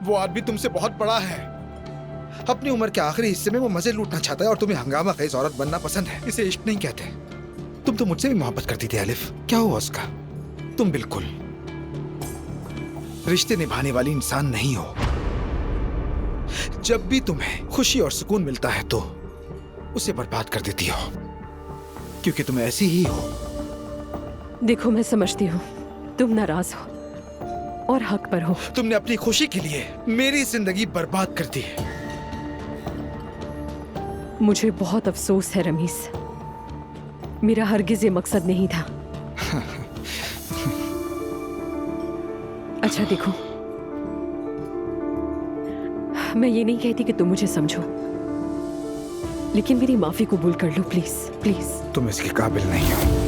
वो आदमी तुमसे बहुत बड़ा है। अपनी उम्र के आखिरी हिस्से में वो मजे लूटना चाहता है और तुम्हें हंगामा खेज औरत बनना पसंद है। इसे इश्क नहीं कहते। तुम तो मुझसे भी मोहब्बत करती थी अलिफ, क्या हुआ उसका? तुम बिल्कुल रिश्ते निभाने वाली इंसान नहीं हो। जब भी तुम्हें खुशी और सुकून मिलता है तो उसे बर्बाद कर देती हो, क्योंकि तुम ऐसी ही हो। देखो, मैं समझती हूँ तुम नाराज हो और हक पर हो। तुमने अपनी खुशी के लिए मेरी जिंदगी बर्बाद कर दी। मुझे बहुत अफसोस है रमीज, मेरा हरगिज ये मकसद नहीं था। अच्छा देखो, मैं ये नहीं कहती कि तुम मुझे समझो, लेकिन मेरी माफी कबूल कर लो प्लीज प्लीज। तुम इसके काबिल नहीं हो।